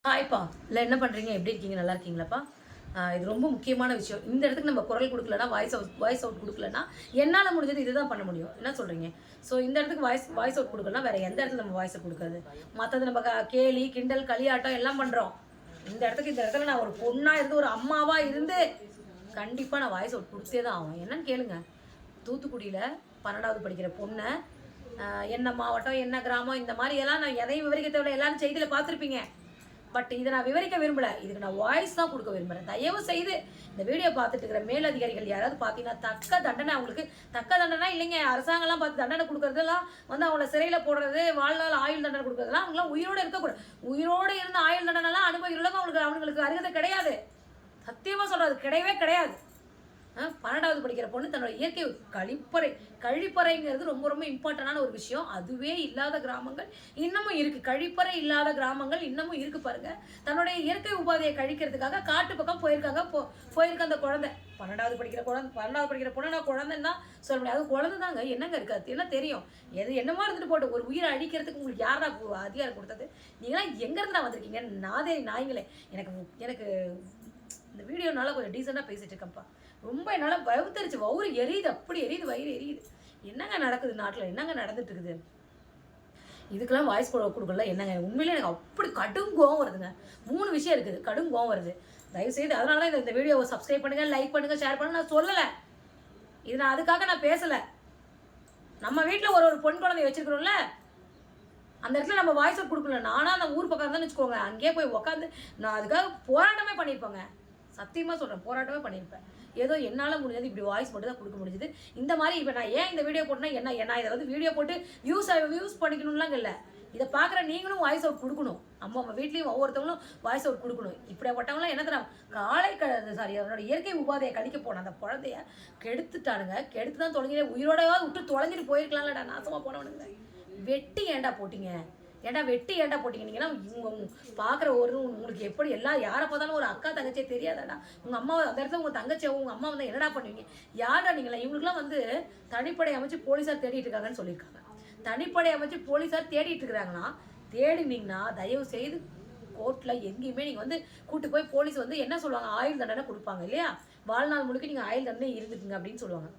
ஹாய்ப்பா. இல்லை என்ன பண்ணுறீங்க, எப்படி இருக்கீங்க, நல்லா இருக்கீங்களாப்பா? இது ரொம்ப முக்கியமான விஷயம். இந்த இடத்துக்கு நம்ம குரல் கொடுக்கலன்னா, வாய்ஸ் அவுட் கொடுக்கலன்னா, என்னால் முடிஞ்சது இதுதான் பண்ண முடியும். என்ன சொல்கிறீங்க? ஸோ இந்த இடத்துக்கு வாய்ஸ் அவுட் கொடுக்கலன்னா வேறு எந்த இடத்துல நம்ம வாய்ஸ் அவுட் கொடுக்குறது? மற்றது நம்ம கேலி கிண்டல் களியாட்டம் எல்லாம் பண்ணுறோம். இந்த இடத்துல நான் ஒரு பொண்ணாக இருந்து ஒரு அம்மாவாக இருந்து கண்டிப்பாக நான் வாய்ஸ் அவுட் கொடுத்தே தான் ஆகும். என்னன்னு கேளுங்க. தூத்துக்குடியில் 12வது படிக்கிற பொண்ணை என்ன மாவட்டம் என்ன கிராமம் இந்த மாதிரி எல்லாம் நான் எதையும் விவரிக்க தேவையில்லை, எல்லாரும் செய்தியில் பார்த்துருப்பீங்க. பட் இதை நான் விவரிக்க விரும்பலை, இதுக்கு நான் வாய்ஸ் தான் கொடுக்க விரும்புகிறேன். தயவு செய்து இந்த வீடியோ பார்த்துட்டு இருக்கிற மேலதிகாரிகள் யாராவது பார்த்தீங்கன்னா தக்க தண்டனை, அவங்களுக்கு தக்க தண்டனை இல்லைங்க, அரசாங்கம்லாம் பார்த்து தண்டனை கொடுக்குறதெல்லாம் வந்து அவங்கள சிறையில் போடுறது, வாழ்நாள் ஆயுள் தண்டனை கொடுக்குறதுலாம் அவங்களாம் உயிரோடு இருக்கக்கூடாது. உயிரோடு இருந்த ஆயுள் தண்டனைலாம் அனுபவிக்கிறதுக்கு அவங்களுக்கு அருகதை கிடையாது. சத்தியமாக சொல்கிறது கிடையவே கிடையாது. 12வது படிக்கிற பொண்ணு தன்னோட இயற்கை கழிப்பறைங்கிறது ரொம்ப ரொம்ப இம்பார்ட்டண்டான ஒரு விஷயம். அதுவே இல்லாத கிராமங்கள் இன்னமும் இருக்குது. கழிப்பறை இல்லாத கிராமங்கள் இன்னமும் இருக்குது பாருங்கள். தன்னுடைய இயற்கை உபாதையை கழிக்கிறதுக்காக காட்டு பக்கம் போயிருக்க அந்த குழந்தை 12வது படிக்கிற பொண்ணு. நான் குழந்தைன்னா சொல்ல முடியாது, அது குழந்தை தாங்க. என்னங்க இருக்காது, என்ன தெரியும், என்னமா இருந்துட்டு போட்டு ஒரு உயிரை அழிக்கிறதுக்கு உங்களுக்கு யாரா அதிகாரம் கொடுத்தது? நீங்களாம் எங்கேருந்து நான் வந்திருக்கீங்க நாய்களே? எனக்கு இந்த வீடியோனால கொஞ்சம் டீசெண்டாக பேசிகிட்டு இருக்கேன்ப்பா. ரொம்ப என்னால் வவுத்தரிச்சு வவுறு எரியுது, அப்படி எரியுது, வயிறு எரியுது. என்னங்க நடக்குது நாட்டில், என்னங்க நடந்துட்டு இருக்குது? இதுக்கெல்லாம் வாய்ஸ் கொடுக்கல. என்னங்க உண்மையிலே எனக்கு அப்படி கடும் கோவம் வருதுங்க. 3 விஷயம் இருக்குது, கடும் கோவம் வருது. தயவுசெய்து அதனால தான் இந்த வீடியோவை சப்ஸ்கிரைப் பண்ணுங்கள், லைக் பண்ணுங்கள், ஷேர் பண்ணுங்கள். நான் சொல்லலை, இது நான் அதுக்காக நான் பேசலை. நம்ம வீட்டில் ஒரு பொன் குழந்தைய வச்சுருக்கிறோம்ல, அந்த இடத்துல நம்ம வாய்ஸ் அவுட் கொடுக்கல. நானும் அந்த ஊர் பக்கம் தான் வச்சுக்கோங்க, அங்கேயே போய் உட்காந்து நான் அதுக்காக போராட்டமே பண்ணியிருப்பேங்க. சத்தியமாக சொல்கிறேன், போராட்டமே பண்ணியிருப்பேன். ஏதோ என்னால் முடிஞ்சது இப்படி வாய்ஸ் மட்டும் தான் கொடுக்க முடிஞ்சுது. இந்த மாதிரி இப்போ நான் ஏன் இந்த வீடியோ போட்டேன்னா என்ன இதை வந்து வீடியோ போட்டு வியூஸ் பண்ணிக்கணும்லாம் இல்லை. இதை பார்க்குற நீங்களும் வாய்ஸ் அவுட் கொடுக்கணும். நம்ம வீட்லேயும் ஒவ்வொருத்தவங்களும் வாய்ஸ் அவுட் கொடுக்கணும். இப்படிப்பட்டவங்களாம் என்ன தரான் அவனோட இயற்கை உபாதையை கழிக்க போன அந்த குழந்தைய கெடுத்துட்டானுங்க. கெடுத்து தான் தொலைஞ்சிட்டே உயிரோடையாவது விட்டு தொலைஞ்சிட்டு போயிருக்கலாம்லடா, நாசமாக போனவனுங்க. வெட்டி ஏண்டா போட்டிங்க நீங்கன்னா இவங்க பார்க்குற உங்களுக்கு எப்படி யாரை பார்த்தாலும் ஒரு அக்கா தங்கச்சியே தெரியாதாடா? உங்கள் அம்மா அந்த இடத்துல உங்கள் தங்கச்சியாவும் உங்கள் அம்மா வந்து என்னடா பண்ணுவீங்க? யாரா நீங்களா? இவங்களுக்குலாம் வந்து தனிப்படை அமைச்சு போலீஸார் தேடிட்டு இருக்காங்கன்னு சொல்லியிருக்காங்க. தனிப்படை அமைச்சு போலீஸார் தேடிட்டு இருக்கிறாங்கன்னா, தேடினீங்கன்னா தயவு செய்து கோர்ட்டில் எங்கேயுமே நீங்கள் வந்து கூட்டு போய் போலீஸ் வந்து என்ன சொல்லுவாங்க, ஆயுள் தண்டனை கொடுப்பாங்க இல்லையா? வாழ்நாள் முழுக்க நீங்கள் ஆயுள் தண்டனை இருந்துக்குங்க அப்படின்னு சொல்லுவாங்க.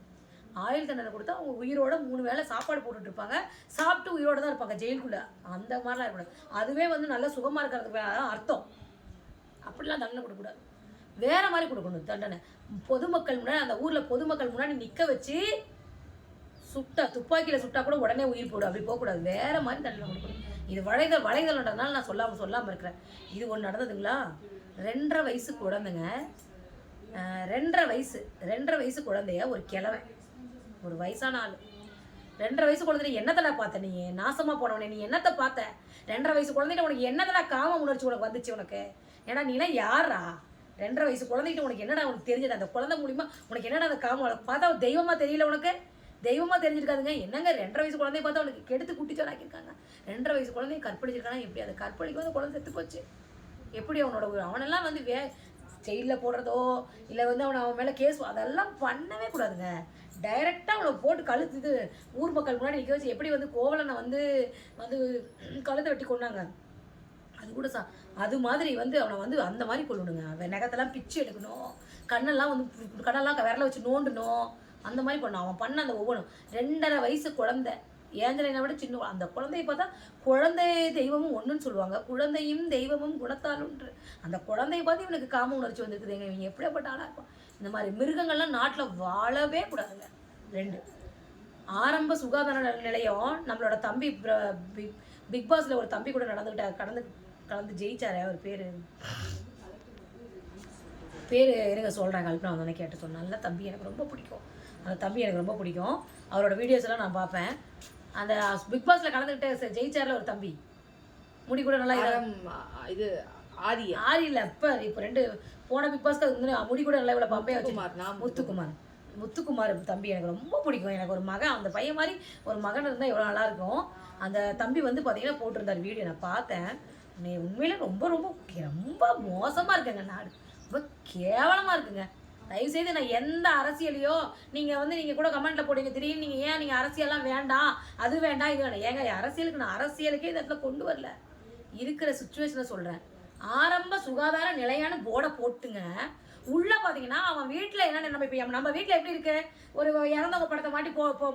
ஆயுள் தண்டனை கொடுத்தா அவங்க உயிரோட 3 வேளை சாப்பாடு போட்டுட்ருப்பாங்க, சாப்பிட்டு உயிரோடு தான் இருப்பாங்க ஜெயிலுக்குள்ளே. அந்த மாதிரிலாம் இருக்கக்கூடாது. அதுவே வந்து நல்லா சுகமாக இருக்கிறதுக்கு அர்த்தம். அப்படிலாம் தண்டனை கொடுக்கக்கூடாது, வேறு மாதிரி கொடுக்கணும் தண்டனை. பொதுமக்கள் முன்னாடி, அந்த ஊரில் பொதுமக்கள் முன்னாடி நிற்க வச்சு துப்பாக்கியில் சுட்டா கூட உடனே உயிர் போடும், அப்படி போகக்கூடாது. வேறு மாதிரி தண்டனை கொடுக்கணும். இது வளைதல்ன்றதுனால நான் சொல்லாமல் இருக்கிறேன். இது ஒன்று நடந்ததுங்களா? 2.5 வயசு குழந்தைங்க, 2.5 வயசு குழந்தைய ஒரு கிழவன், ஒரு வயசான ஆள், 2.5 வயசு குழந்தை என்னத்தடா பார்த்த? நீ நாசமாக போனவனே, நீ என்னத்தை பார்த்த? 2.5 வயசு குழந்தைகிட்ட உனக்கு என்னதடா காம உணர்ச்சி உனக்கு வந்துச்சு உனக்கு? ஏன்னா நீலாம் யாரா? 2.5 வயசு குழந்தைகிட்ட உனக்கு என்னடா உனக்கு தெரிஞ்சது? அந்த குழந்தை மூலிமா உனக்கு என்னடா அந்த காம பார்த்தா தெய்வமாக தெரியல உனக்கு? தெய்வமாக தெரிஞ்சிருக்காதுங்க. என்னங்க 2.5 வயசு குழந்தைய பார்த்தா உனக்கு கெடுத்து குட்டிச்சோராக்கியிருக்காங்க. 2.5 வயசு குழந்தைய கற்பழிச்சிருக்கானா எப்படி? அந்த கற்பழிக்கு வந்து குழந்தை செத்து போச்சு. எப்படி அவனெல்லாம் வந்து ஜெயிலில் போடுறதோ இல்லை வந்து அவன் மேலே கேஸ் அதெல்லாம் பண்ணவே கூடாதுங்க. டைரெக்டாக அவனை போட்டு கழுத்து ஊர் மக்கள் முன்னாடி நிற்க வச்சு எப்படி வந்து கோவலனை வந்து கழுத்தை வெட்டி கொண்டாங்க. அது கூட அது மாதிரி வந்து அவனை வந்து அந்த மாதிரி கொள்ளணுங்க. அவன் நகத்தெல்லாம் பிச்சு எடுக்கணும், கண்ணெல்லாம் விரல வச்சு நோண்டணும், அந்த மாதிரி பண்ணணும். அவன் பண்ண அந்த ஒவ்வொன்றும் 2.5 வயசு குழந்தை, ஏஞ்சலைனை விட சின்ன. அந்த குழந்தைய பார்த்தா குழந்தை தெய்வமும் ஒன்றுன்னு சொல்லுவாங்க. குழந்தையும் தெய்வமும் குணத்தாலுன்று. அந்த குழந்தைய பார்த்து இவனுக்கு காம உணர்ச்சி வந்துருக்குதுங்க. இவங்க எப்படியாப்பட்ட ஆளாக இருப்பான்? இந்த மாதிரி மிருகங்கள்லாம் நாட்டில் வாழவே கூடாதுங்க. 2 ஆரம்ப சுகாதார நிலையம். நம்மளோட தம்பி பிக் பாஸில் ஒரு தம்பி கூட கலந்து ஜெயிச்சாரு. அவர் பேர் இருங்க சொல்கிறேன், கல்பனா வந்தோடனே கேட்டு சொன்னேன். நல்ல தம்பி, எனக்கு ரொம்ப பிடிக்கும். அந்த தம்பி எனக்கு ரொம்ப பிடிக்கும். அவரோட வீடியோஸ் எல்லாம் நான் பார்ப்பேன். அந்த பிக் பாஸில் கலந்துக்கிட்ட ஜெயிச்சாரில் ஒரு தம்பி, முடி கூட நல்லா இது ஆரி இல்லை, இப்போ 2 போன பிக் பாஸ்க்கு அதுக்கு முன்னாடி முடி கூட நல்லா இவ்வளோ பம்பையாக வச்சு முத்துக்குமார் தம்பி எனக்கு ரொம்ப பிடிக்கும். எனக்கு ஒரு மகன், அந்த பையன் மாதிரி ஒரு மகன் இருந்தால் எவ்வளோ நல்லாயிருக்கும். அந்த தம்பி வந்து பார்த்தீங்கன்னா போட்டிருந்தார் வீடியோ, நான் பார்த்தேன். உண்மையில ரொம்ப ரொம்ப ரொம்ப மோசமாக இருக்குங்க நாடு, ரொம்ப கேவலமாக இருக்குங்க. தயவுசெய்து நான் எந்த அரசியலையோ நீங்கள் கூட கமெண்ட்டில் போடுங்க, திடீர்னு நீங்கள் அரசியல்லாம் வேண்டாம், அது வேண்டாம், இது வேண்டாம். ஏங்க அரசியலுக்கு நான் அரசியலுக்கே இந்த இடத்துல கொண்டு வரல, இருக்கிற சுச்சுவேஷனை சொல்கிறேன். ஆரம்ப சுகாதார நிலையான போர்டை போட்டுங்க. உள்ளே பார்த்தீங்கன்னா அவன் வீட்டில் என்ன நம்ம இப்போ நம்ம வீட்டில் எப்படி இருக்கு, ஒரு இறந்தவங்க படத்தை மாட்டி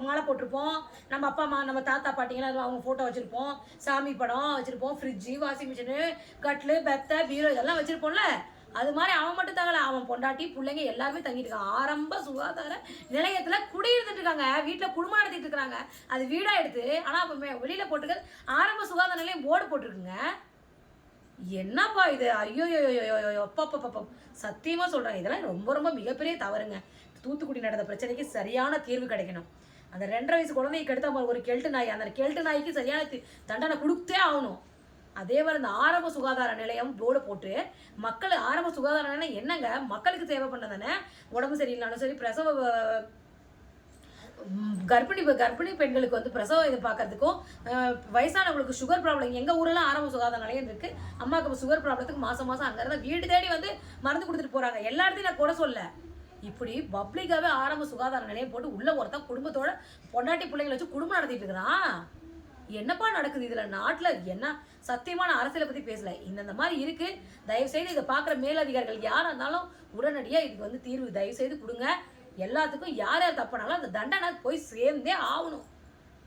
மாலை போட்டிருப்போம், நம்ம அப்பா அம்மா நம்ம தாத்தா பாட்டிங்களாம் அவங்க ஃபோட்டோ வச்சுருப்போம், சாமி படம் வச்சுருப்போம், ஃப்ரிட்ஜு, வாஷிங் மிஷினு, கட்லு, பெத்தை, பீரோ இதெல்லாம் வச்சுருப்போம்ல. அது மாதிரி அவன் மட்டும் தங்கல, அவன் பொண்டாட்டி பிள்ளைங்க எல்லாருமே தங்கிட்டு இருக்காங்க. ஆரம்ப சுகாதார நிலையத்தில் குடியிருந்துட்டு இருக்காங்க. வீட்டில் குடும்பம் நடத்திட்டு இருக்கிறாங்க. அது வீடாக எடுத்து. ஆனால் அப்போ வெளியில் போட்டுக்க ஆரம்ப சுகாதார நிலையம் போர்டு போட்டிருக்குங்க. என்னப்பா இது, ஐயோ அப்பா சத்தியமாக சொல்கிறேன், இதெல்லாம் ரொம்ப ரொம்ப மிகப்பெரிய தவறுங்க. தூத்துக்குடி நடந்த பிரச்சனைக்கு சரியான தீர்வு கிடைக்கணும். அந்த 2.5 வயசு குழந்தைக்கு எடுத்த ஒரு கெல்ட்டு நாய், அந்த கெல்ட்டு நாய்க்கு சரியான தண்டனை கொடுத்தே ஆகணும். அதே மாதிரி இந்த ஆரம்ப சுகாதார நிலையம் போர்டு போட்டு மக்கள் ஆரம்ப சுகாதார நிலையம் என்னங்க மக்களுக்கு தேவை பண்ணதானே. உடம்பு சரியில்லைனாலும் சரி, பிரசவ கர்ப்பிணி பெண்களுக்கு வந்து பிரசவம் இது பார்க்கறதுக்கும், வயசானவங்களுக்கு சுகர் ப்ராப்ளம், எங்கள் ஊரெல்லாம் ஆரம்ப சுகாதார நிலையம் இருக்குது. அம்மாவுக்கு சுகர் ப்ராப்ளத்துக்கு மாதம் அங்கே இருந்தால் வீடு தேடி வந்து மருந்து கொடுத்துட்டு போகிறாங்க. எல்லா இடத்தையும் நான் கூட சொல்ல. இப்படி பப்ளிக்காகவே ஆரம்ப சுகாதார நிலையம் போட்டு உள்ள ஒருத்தன் குடும்பத்தோட பொண்டாட்டி பிள்ளைங்களை வச்சு குடும்பம் நடத்திட்டு இருக்கிறான். என்னப்பா நடக்குது இதில் நாட்டில்? என்ன சத்தியமான அரசியலை பற்றி பேசலை. இந்த மாதிரி இருக்குது. தயவுசெய்து இதை பார்க்குற மேலதிகாரிகள் யாராக இருந்தாலும் உடனடியாக இதுக்கு வந்து தீர்வு தயவுசெய்து கொடுங்க. எல்லாத்துக்கும் யார் யார் தப்புனாலும் அந்த தண்டனை போய் சேர்ந்தே ஆகணும்.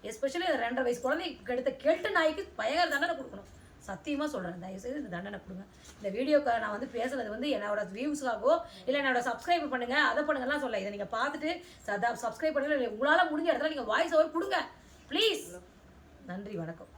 எஸ்பெஷலி அந்த 2.5 வயசு குழந்தைக்கு எடுத்த கெல்ட்டு நாய்க்கு பயங்கர தண்டனை கொடுக்கணும். சத்தியமாக சொல்கிறேன், தயவுசெய்து இந்த தண்டனை கொடுங்க. இந்த வீடியோக்கு நான் வந்து பேசுகிறது வந்து என்னோட வியூஸாகவோ இல்லை என்னோட சப்ஸ்கிரைப் பண்ணுங்கள் அதை பண்ணுங்கலாம் சொல்ல. இதை நீங்கள் பார்த்துட்டு சப்ஸ்கிரைப் பண்ணுங்கள். இல்லை உங்களால் முடிஞ்ச இடத்துல நீங்கள் வாய்ஸ் ஓவர் கொடுங்க ப்ளீஸ். நன்றி, வணக்கம்.